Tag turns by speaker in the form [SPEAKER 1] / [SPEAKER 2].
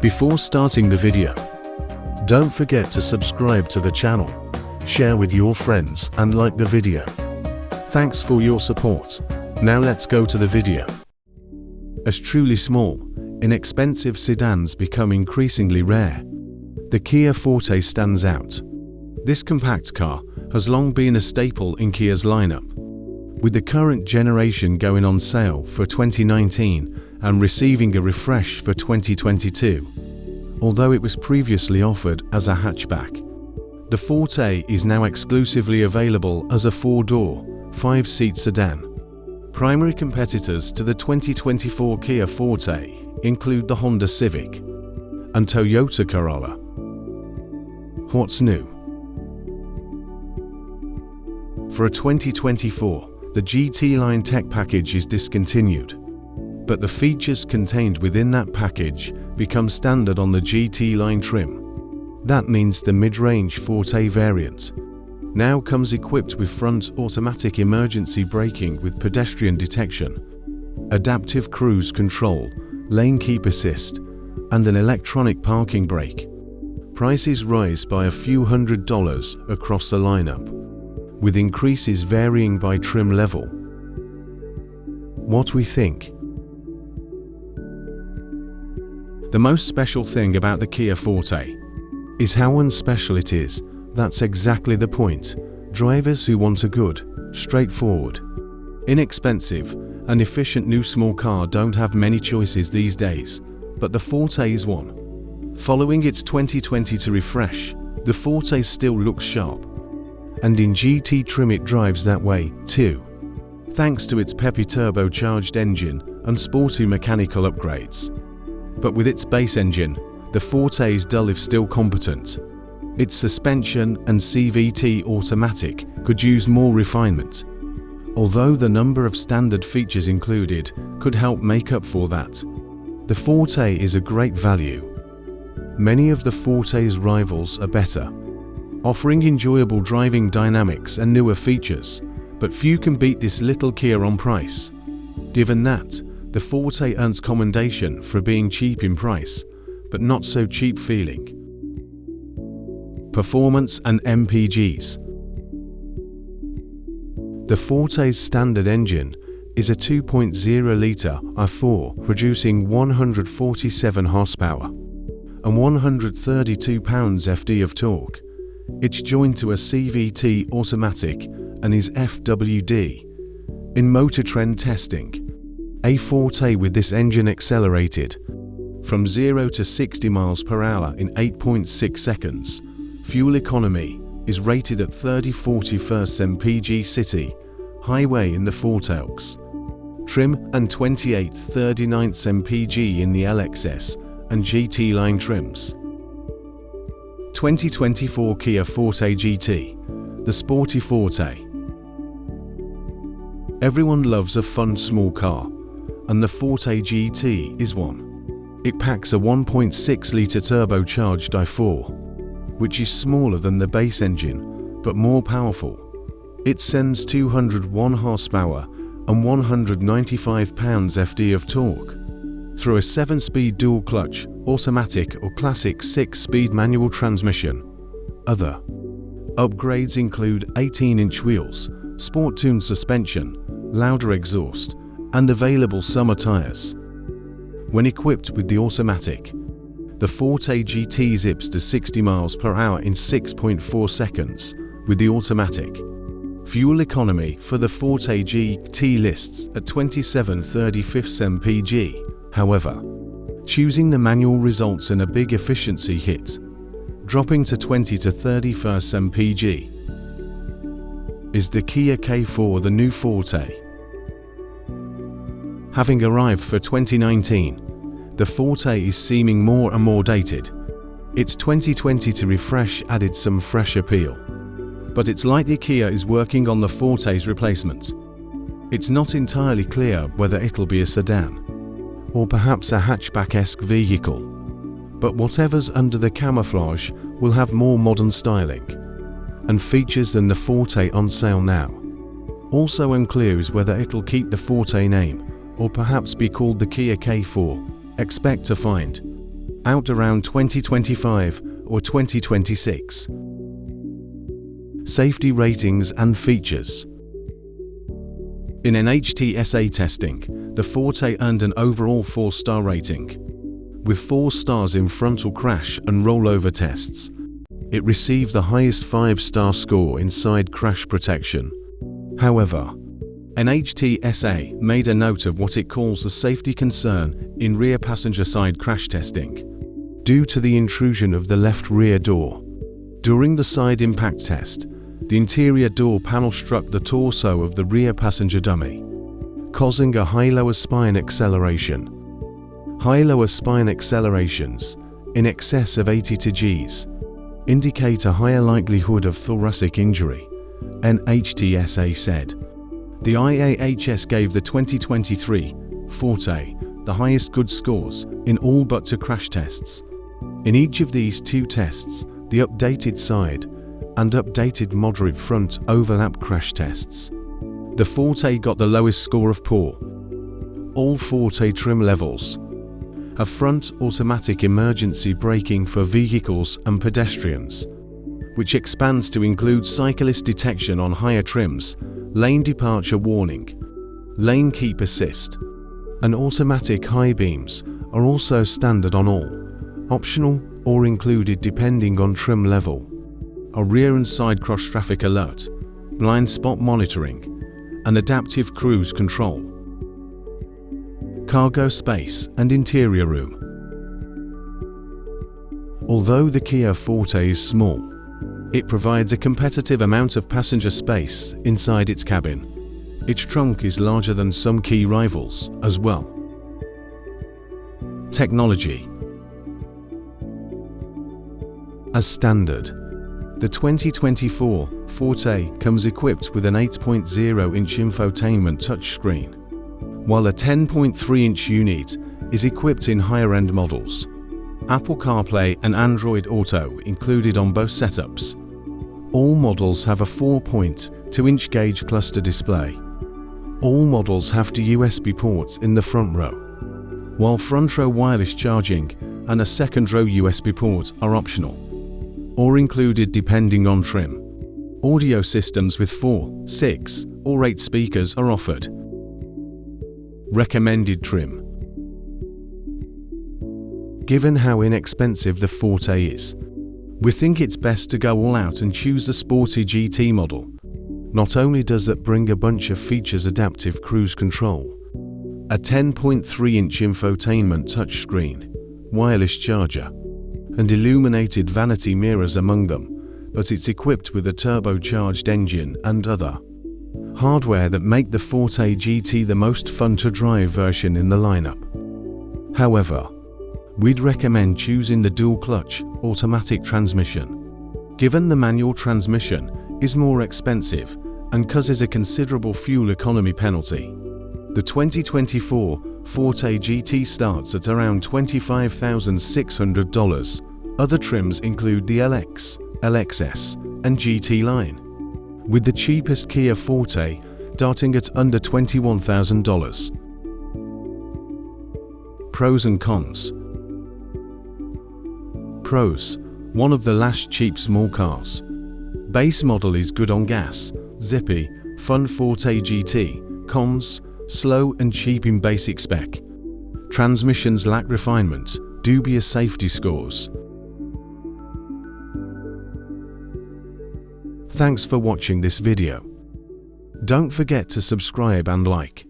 [SPEAKER 1] Before starting the video, don't forget to subscribe to the channel, share with your friends and like the video. Thanks for your support. Now let's go to the video. As truly small, inexpensive sedans become increasingly rare, the Kia Forte stands out. This compact car has long been a staple in Kia's lineup, with the current generation going on sale for 2019 and receiving a refresh for 2022. Although it was previously offered as a hatchback, the Forte is now exclusively available as a 4-door, 5-seat sedan. Primary competitors to the 2024 Kia Forte include the Honda Civic and Toyota Corolla. What's new? For a 2024, the GT line tech package is discontinued, but the features contained within that package become standard on the GT line trim. That means the mid-range Forte variant now comes equipped with front automatic emergency braking with pedestrian detection, adaptive cruise control, lane keep assist, and an electronic parking brake. Prices rise by a few $100s across the lineup, with increases varying by trim level. What we think? The most special thing about the Kia Forte is how unspecial it is. That's exactly the point. Drivers who want a good, straightforward, inexpensive, and efficient new small car don't have many choices these days, but the Forte is one. Following its 2022 refresh, the Forte still looks sharp, and in GT trim it drives that way too, thanks to its peppy turbocharged engine and sporty mechanical upgrades. But with its base engine, the Forte is dull if still competent. Its suspension and CVT automatic could use more refinement, although the number of standard features included could help make up for that. The Forte is a great value. Many of the Forte's rivals are better, offering enjoyable driving dynamics and newer features, but few can beat this little Kia on price. Given that, the Forte earns commendation for being cheap in price, but not so cheap feeling. Performance and MPGs. The Forte's standard engine is a 2.0-litre R4 producing 147 horsepower and 132 pounds-ft of torque. It's joined to a CVT automatic and is FWD. In Motor Trend testing, a Forte with this engine accelerated from 0 to 60 miles per hour in 8.6 seconds. Fuel economy is rated at 30/41 MPG city, highway in the Forte, trim and 28/39 MPG in the LXS and GT line trims. 2024 Kia Forte GT, the Sporty Forte. Everyone loves a fun small car, and the Forte GT is one. It packs a 1.6-litre turbocharged i4, which is smaller than the base engine, but more powerful. It sends 201 horsepower and 195 pounds-ft of torque through a 7-speed dual-clutch, automatic or classic 6-speed manual transmission. Other upgrades include 18-inch wheels, sport-tuned suspension, louder exhaust, and available summer tires. When equipped with the automatic, the Forte GT zips to 60 miles per hour in 6.4 seconds with the automatic. Fuel economy for the Forte GT lists at 27/35 MPG. However, choosing the manual results in a big efficiency hit, dropping to 20/31 MPG. Is the Kia K4 the new Forte? Having arrived for 2019, the Forte is seeming more and more dated. Its 2022 refresh added some fresh appeal, but it's likely Kia is working on the Forte's replacement. It's not entirely clear whether it'll be a sedan, or perhaps a hatchback-esque vehicle, but whatever's under the camouflage will have more modern styling and features than the Forte on sale now. Also unclear is whether it'll keep the Forte name, or perhaps be called the Kia K4. Expect to find out around 2025 or 2026. Safety ratings and features. In NHTSA testing, the Forte earned an overall 4-star rating. With 4 stars in frontal crash and rollover tests, it received the highest 5-star score in side crash protection. However, NHTSA made a note of what it calls a safety concern in rear passenger side crash testing, due to the intrusion of the left rear door. During the side impact test, the interior door panel struck the torso of the rear passenger dummy, causing a high lower spine acceleration. High lower spine accelerations, in excess of 80 Gs, indicate a higher likelihood of thoracic injury, NHTSA said. The IAHS gave the 2023 Forte the highest good scores in all but 2 crash tests. In each of these 2 tests, the updated side and updated moderate front overlap crash tests, the Forte got the lowest score of poor. All Forte trim levels have front automatic emergency braking for vehicles and pedestrians, which expands to include cyclist detection on higher trims, lane departure warning, lane keep assist, and automatic high beams are also standard on all. Optional or included depending on trim level are rear and side cross traffic alert, blind spot monitoring, and adaptive cruise control. Cargo space and interior room. Although the Kia Forte is small, it provides a competitive amount of passenger space inside its cabin. Its trunk is larger than some key rivals as well. Technology. As standard, the 2024 Forte comes equipped with an 8.0-inch infotainment touchscreen, while a 10.3-inch unit is equipped in higher-end models. Apple CarPlay and Android Auto included on both setups. All models have a 4.2-inch gauge cluster display. All models have 2 USB ports in the front row, while front row wireless charging and a second row USB port are optional, or included depending on trim. Audio systems with 4, 6, or 8 speakers are offered. Recommended trim. Given how inexpensive the Forte is, we think it's best to go all out and choose the Sporty GT model. Not only does that bring a bunch of features: adaptive cruise control, a 10.3-inch infotainment touchscreen, wireless charger, and illuminated vanity mirrors among them, but it's equipped with a turbocharged engine and other hardware that make the Forte GT the most fun to drive version in the lineup. However, we'd recommend choosing the dual clutch automatic transmission, given the manual transmission is more expensive and causes a considerable fuel economy penalty. The 2024 Forte GT starts at around $25,600. Other trims include the LX, LXS, and GT line, with the cheapest Kia Forte starting at under $21,000. Pros and cons. Pros: one of the last cheap small cars. Base model is good on gas, zippy, fun Forte GT. Cons: slow and cheap in basic spec. Transmissions lack refinement, dubious safety scores. Thanks for watching this video. Don't forget to subscribe and like.